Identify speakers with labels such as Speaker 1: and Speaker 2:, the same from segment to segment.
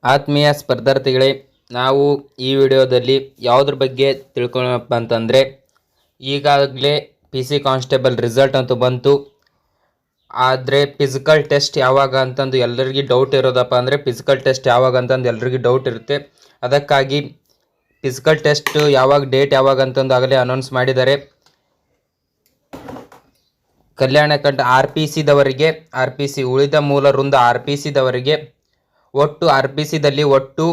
Speaker 1: ಆತ್ಮೀಯ ಸ್ಪರ್ಧಾರ್ಥಿಗಳೇ, ನಾವು ಈ ವಿಡಿಯೋದಲ್ಲಿ ಯಾವುದ್ರ ಬಗ್ಗೆ ತಿಳ್ಕೊಳ್ಳೋಣಪ್ಪ ಅಂತಂದರೆ, ಈಗಾಗಲೇ ಪಿ ಸಿ ಕಾನ್ಸ್ಟೇಬಲ್ ರಿಸಲ್ಟ್ ಅಂತೂ ಬಂತು. ಆದರೆ ಫಿಸಿಕಲ್ ಟೆಸ್ಟ್ ಯಾವಾಗ ಅಂತಂದು ಎಲ್ಲರಿಗೂ ಡೌಟ್ ಇರೋದಪ್ಪ ಅಂದರೆ ಫಿಸಿಕಲ್ ಟೆಸ್ಟ್ ಯಾವಾಗ ಅಂತಂದು ಎಲ್ಲರಿಗೂ ಡೌಟ್ ಇರುತ್ತೆ. ಅದಕ್ಕಾಗಿ ಫಿಸಿಕಲ್ ಟೆಸ್ಟ್ ಯಾವಾಗ ಡೇಟ್ ಯಾವಾಗ ಅಂತಂದು ಆಗಲೇ ಅನೌನ್ಸ್ ಮಾಡಿದ್ದಾರೆ. ಕಲ್ಯಾಣ ಕಂಠ ಆರ್ ಪಿ ಸಿ ಉಳಿದ ಮೂಲ ವೃಂದ RPCದವರಿಗೆ ಒಟ್ಟು RPCದಲ್ಲಿ ಒಟ್ಟು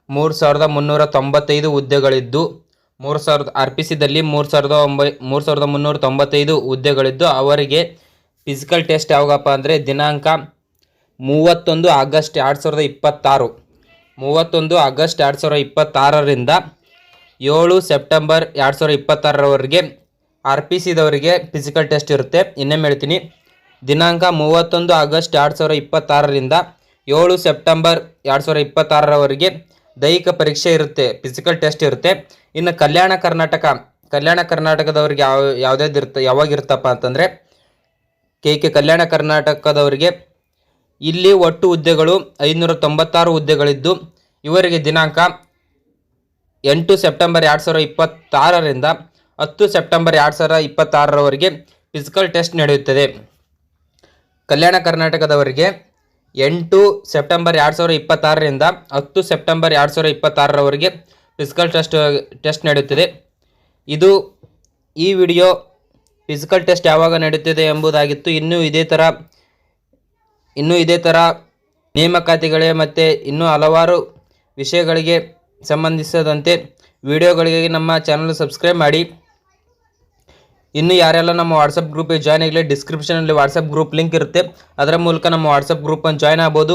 Speaker 1: 3395 ಹುದ್ದೆಗಳಿದ್ದು, RPCದಲ್ಲಿ 3395 ಹುದ್ದೆಗಳಿದ್ದು ಅವರಿಗೆ ಫಿಸಿಕಲ್ ಟೆಸ್ಟ್ ಯಾವಾಗಪ್ಪ ಅಂದರೆ ದಿನಾಂಕ 31 ಆಗಸ್ಟ್ 2026 31 ಆಗಸ್ಟ್ 2026ರಿಂದ 7 ಸೆಪ್ಟೆಂಬರ್ 2026ರವರೆಗೆ RPCದವರಿಗೆ ಫಿಸಿಕಲ್ ಟೆಸ್ಟ್ ಇರುತ್ತೆ. ಇನ್ನೊಮ್ಮೆ ಹೇಳ್ತೀನಿ, ದಿನಾಂಕ 31 ಆಗಸ್ಟ್ 2026ರಿಂದ 7 ಸೆಪ್ಟೆಂಬರ್ 2026ರವರೆಗೆ ದೈಹಿಕ ಪರೀಕ್ಷೆ ಇರುತ್ತೆ, ಫಿಸಿಕಲ್ ಟೆಸ್ಟ್ ಇರುತ್ತೆ. ಇನ್ನು ಕಲ್ಯಾಣ ಕರ್ನಾಟಕದವರಿಗೆ ಯಾವಾಗಿರುತ್ತಪ್ಪ ಅಂತಂದರೆ ಕಲ್ಯಾಣ ಕರ್ನಾಟಕದವರಿಗೆ ಇಲ್ಲಿ ಒಟ್ಟು ಹುದ್ದೆಗಳು 596 ಹುದ್ದೆಗಳಿದ್ದು ಇವರಿಗೆ ದಿನಾಂಕ 8 ಸೆಪ್ಟೆಂಬರ್ 2026ರಿಂದ 10 ಸೆಪ್ಟೆಂಬರ್ 2026ರವರೆಗೆ ಫಿಸಿಕಲ್ ಟೆಸ್ಟ್ ನಡೆಯುತ್ತದೆ. ಕಲ್ಯಾಣ ಕರ್ನಾಟಕದವರಿಗೆ 8 ಸೆಪ್ಟೆಂಬರ್ 2026ರಿಂದ 10 ಸೆಪ್ಟೆಂಬರ್ 2026ರವರೆಗೆ ಫಿಸಿಕಲ್ ಟೆಸ್ಟ್ ನಡೆಯುತ್ತದೆ. ಈ ವಿಡಿಯೋ ಫಿಸಿಕಲ್ ಟೆಸ್ಟ್ ಯಾವಾಗ ನಡೆಯುತ್ತದೆ ಎಂಬುದಾಗಿತ್ತು. ಇನ್ನೂ ಇದೇ ಥರ ನೇಮಕಾತಿಗಳೇ ಮತ್ತು ಇನ್ನೂ ಹಲವಾರು ವಿಷಯಗಳಿಗೆ ಸಂಬಂಧಿಸಿದಂತೆ ವಿಡಿಯೋಗಳಿಗೆ ನಮ್ಮ ಚಾನಲ್ ಸಬ್ಸ್ಕ್ರೈಬ್ ಮಾಡಿ. ಇನ್ನು ಯಾರೆಲ್ಲ ನಮ್ಮ ವಾಟ್ಸಪ್ ಗ್ರೂಪಿಗೆ ಜಾಯ್ನ್ ಆಗಲಿ, ಡಿಸ್ಕ್ರಿಪ್ಷನಲ್ಲಿ ವಾಟ್ಸಪ್ ಗ್ರೂಪ್ ಲಿಂಕ್ ಇರುತ್ತೆ, ಅದರ ಮೂಲಕ ನಮ್ಮ ವಾಟ್ಸಪ್ ಗ್ರೂಪನ್ನು ಜಾಯ್ನ್ ಆಗ್ಬೋದು.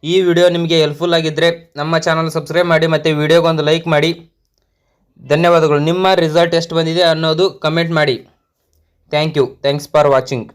Speaker 1: ಈ ವಿಡಿಯೋ ನಿಮಗೆ ಹೆಲ್ಪ್ಫುಲ್ ಆಗಿದ್ದರೆ ನಮ್ಮ ಚಾನಲ್ ಸಬ್ಸ್ಕ್ರೈಬ್ ಮಾಡಿ ಮತ್ತು ವಿಡಿಯೋಗೊಂದು ಲೈಕ್ ಮಾಡಿ. ಧನ್ಯವಾದಗಳು. ನಿಮ್ಮ ರಿಸಲ್ಟ್ ಎಷ್ಟು ಬಂದಿದೆ ಅನ್ನೋದು ಕಮೆಂಟ್ ಮಾಡಿ. Thanks for watching.